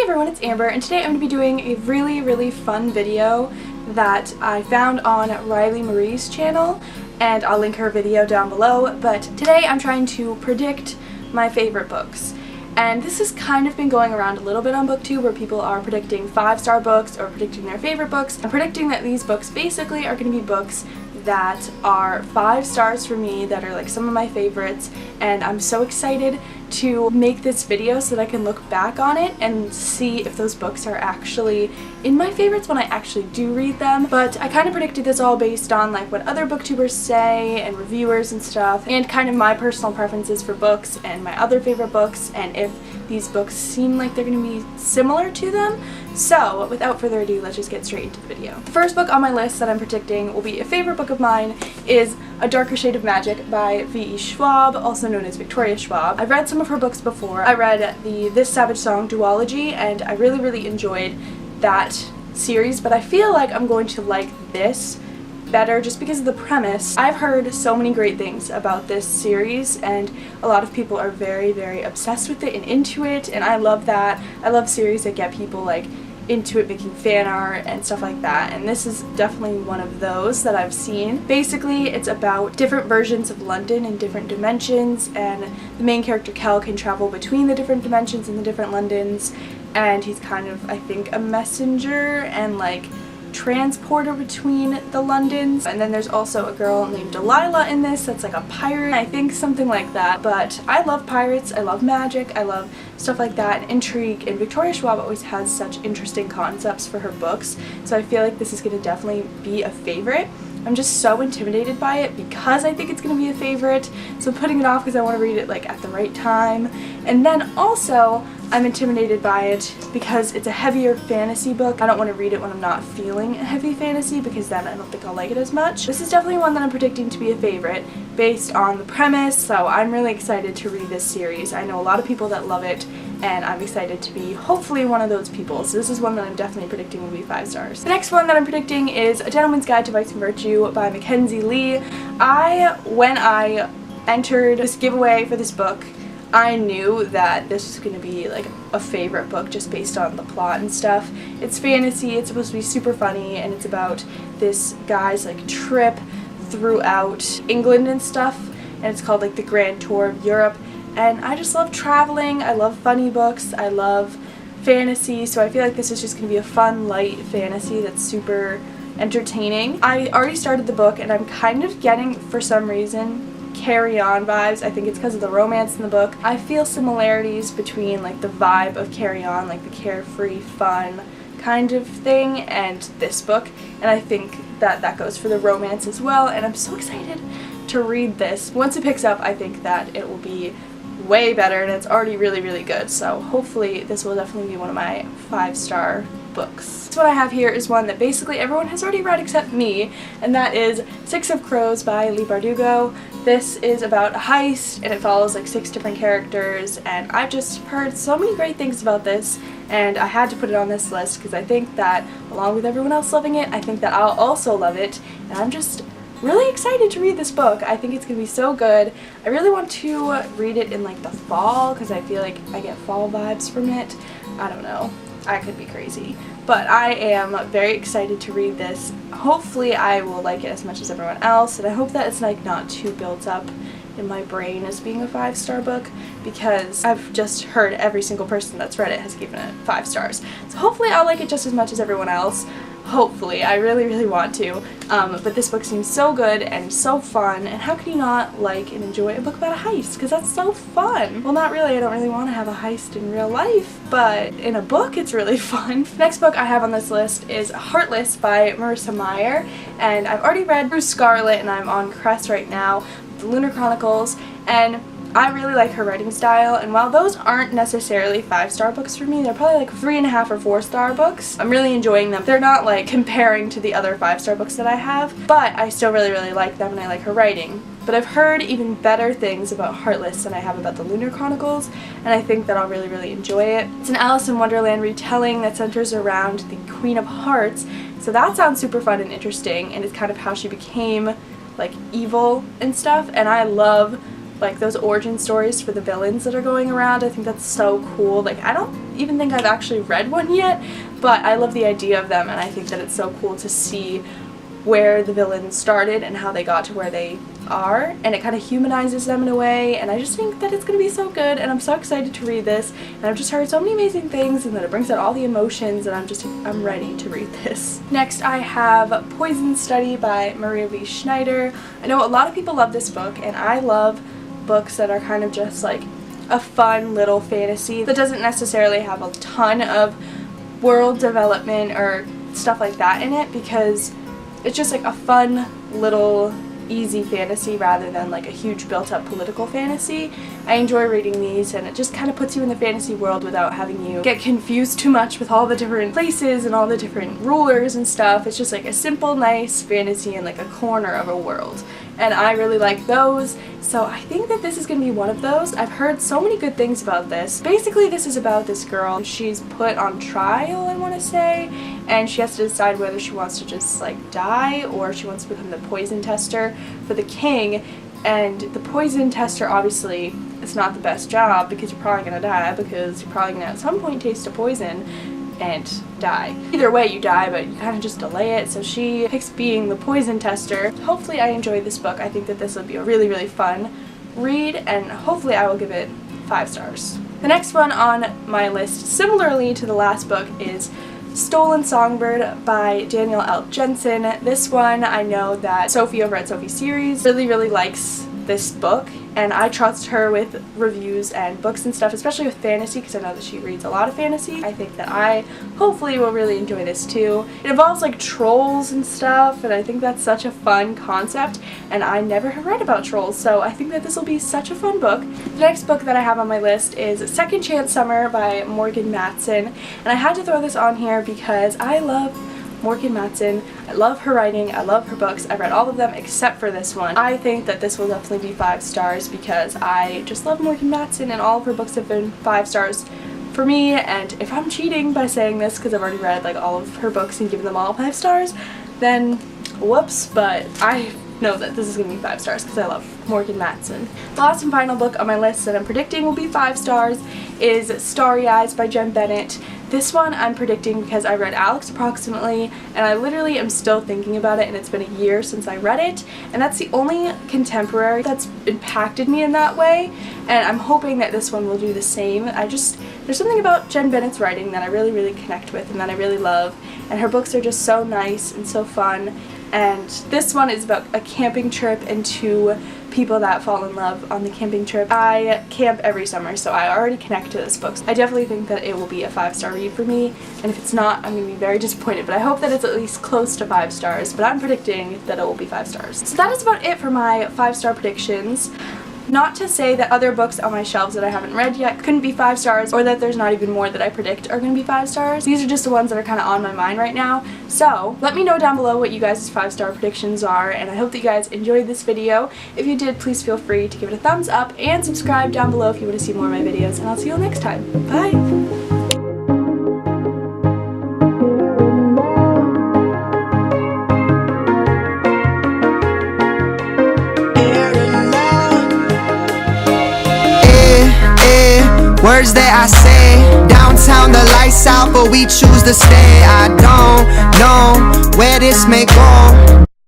everyone, it's Amber, and today I'm going to be doing a really fun video that I found on Riley Marie's channel, and I'll link her video down below. But today I'm trying to predict my favorite books. And this has kind of been going around a little bit on BookTube, where people are predicting 5-star books or predicting their favorite books. I'm predicting that these books basically are going to be books that are 5 stars for me, that are like some of my favorites, and I'm so excited to make this video so that I can look back on it and see if those books are actually in my favorites when I actually do read them. But I kind of predicted this all based on like what other booktubers say and reviewers and stuff, and kind of my personal preferences for books and my other favorite books, and if these books seem like they're going to be similar to them. So without further ado, let's just get straight into the video. The first book on my list that I'm predicting will be a favorite book of mine is A Darker Shade of Magic by V.E. Schwab, also known as Victoria Schwab. I've read some of her books before. I read the This Savage Song duology, and I really enjoyed that series, but I feel like I'm going to like this better just because of the premise. I've heard so many great things about this series, and a lot of people are very obsessed with it and into it, and I love that. I love series that get people like into it, making fan art and stuff like that, and this is definitely one of those that I've seen. Basically, it's about different versions of London in different dimensions, and the main character Kel can travel between the different dimensions and the different Londons, and he's kind of, I think, a messenger and like transporter between the Londons. And then there's also a girl named Delilah in this that's like a pirate, I think, something like that. But I love pirates, I love magic, I love stuff like that, and intrigue, and Victoria Schwab always has such interesting concepts for her books, so I feel like this is going to definitely be a favorite. I'm just so intimidated by it because I think it's going to be a favorite, so I'm putting it off because I want to read it like at the right time. And then also I'm intimidated by it because it's a heavier fantasy book. I don't want to read it when I'm not feeling a heavy fantasy, because then I don't think I'll like it as much. This is definitely one that I'm predicting to be a favorite based on the premise, so I'm really excited to read this series. I know a lot of people that love it, and I'm excited to be hopefully one of those people. So this is one that I'm definitely predicting will be 5 stars. The next one that I'm predicting is A Gentleman's Guide to Vice and Virtue by Mackenzie Lee. When I entered this giveaway for this book, I knew that this was going to be like a favorite book just based on the plot and stuff. It's fantasy, it's supposed to be super funny, and it's about this guy's like trip throughout England and stuff, and it's called like the Grand Tour of Europe. And I just love traveling, I love funny books, I love fantasy, so I feel like this is just going to be a fun, light fantasy that's super entertaining. I already started the book, and I'm kind of getting, for some reason, Carry On vibes. I think it's because of the romance in the book. I feel similarities between like the vibe of Carry On, like the carefree, fun kind of thing, and this book, and I think that goes for the romance as well, and I'm so excited to read this. Once it picks up, I think that it will be way better, and it's already really good, so hopefully this will definitely be one of my 5-star books. So what I have here is one that basically everyone has already read except me, and that is 6 of Crows by Leigh Bardugo. This is about a heist, and it follows like 6 different characters, and I've just heard so many great things about this, and I had to put it on this list because I think that along with everyone else loving it, I think that I'll also love it, and I'm just really excited to read this book. I think it's going to be so good. I really want to read it in like the fall because I feel like I get fall vibes from it. I don't know. I could be crazy. But I am very excited to read this. Hopefully I will like it as much as everyone else, and I hope that it's like not too built up in my brain as being a 5-star book, because I've just heard every single person that's read it has given it 5 stars. So hopefully I'll like it just as much as everyone else. Hopefully. I really want to. But this book seems so good and so fun, and how can you not like and enjoy a book about a heist? Because that's so fun. Well, not really. I don't really want to have a heist in real life, but in a book it's really fun. Next book I have on this list is Heartless by Marissa Meyer, and I've already read through Scarlet, and I'm on Crest right now, the Lunar Chronicles, and I really like her writing style, and while those aren't necessarily 5-star books for me, they're probably like 3.5 or 4-star books. I'm really enjoying them. They're not like comparing to the other 5-star books that I have, but I still really like them, and I like her writing. But I've heard even better things about Heartless than I have about the Lunar Chronicles, and I think that I'll really enjoy it. It's an Alice in Wonderland retelling that centers around the Queen of Hearts, so that sounds super fun and interesting, and it's kind of how she became like evil and stuff, and I love like those origin stories for the villains that are going around. I think that's so cool. Like, I don't even think I've actually read one yet, but I love the idea of them, and I think that it's so cool to see where the villains started and how they got to where they are, and it kind of humanizes them in a way, and I just think that it's going to be so good, and I'm so excited to read this, and I've just heard so many amazing things, and that it brings out all the emotions, and I'm ready to read this. Next I have Poison Study by Maria V. Schneider. I know a lot of people love this book, and I love books that are kind of just like a fun little fantasy that doesn't necessarily have a ton of world development or stuff like that in it, because it's just like a fun little easy fantasy rather than like a huge built-up political fantasy. I enjoy reading these, and it just kind of puts you in the fantasy world without having you get confused too much with all the different places and all the different rulers and stuff. It's just like a simple, nice fantasy in like a corner of a world, and I really like those, so I think that this is going to be one of those. I've heard so many good things about this. Basically, this is about this girl. She's put on trial, I want to say, and she has to decide whether she wants to just like die or she wants to become the poison tester for the king. And the poison tester, obviously, it's not the best job because you're probably going to die, because you're probably going to at some point taste a poison and die. Either way you die, but you kind of just delay it, so she picks being the poison tester. Hopefully I enjoy this book. I think that this will be a really, really fun read, and hopefully I will give it 5 stars. The next one on my list, similarly to the last book, is Stolen Songbird by Danielle L. Jensen. This one, I know that Sophie over at Sophie's Series really, really likes this book, and I trust her with reviews and books and stuff, especially with fantasy, because I know that she reads a lot of fantasy. I think that I hopefully will really enjoy this too. It involves like trolls and stuff, and I think that's such a fun concept, and I never have read about trolls, so I think that this will be such a fun book. The next book that I have on my list is Second Chance Summer by Morgan Matson, and I had to throw this on here because I love Morgan Matson. I love her writing, I love her books. I've read all of them except for this one. I think that this will definitely be 5 stars because I just love Morgan Matson, and all of her books have been 5 stars for me. And if I'm cheating by saying this because I've already read like all of her books and given them all 5 stars, then whoops, but I know that this is going to be 5 stars because I love Morgan Matson. The last and final book on my list that I'm predicting will be 5 stars is Starry Eyes by Jen Bennett. This one I'm predicting because I read Alex Approximately, and I literally am still thinking about it, and it's been a year since I read it, and that's the only contemporary that's impacted me in that way, and I'm hoping that this one will do the same. There's something about Jen Bennett's writing that I really, really connect with and that I really love, and her books are just so nice and so fun. And this one is about a camping trip and 2 people that fall in love on the camping trip. I camp every summer, so I already connect to this book. I definitely think that it will be a 5-star read for me, and if it's not, I'm going to be very disappointed, but I hope that it's at least close to 5 stars, but I'm predicting that it will be 5 stars. So that is about it for my 5-star predictions. Not to say that other books on my shelves that I haven't read yet couldn't be 5 stars, or that there's not even more that I predict are going to be 5 stars. These are just the ones that are kind of on my mind right now. So let me know down below what you guys' 5-star predictions are, and I hope that you guys enjoyed this video. If you did, please feel free to give it a thumbs up and subscribe down below if you want to see more of my videos, and I'll see you all next time. Bye! Words that I say, downtown the lights out, but we choose to stay. I don't know where this may go.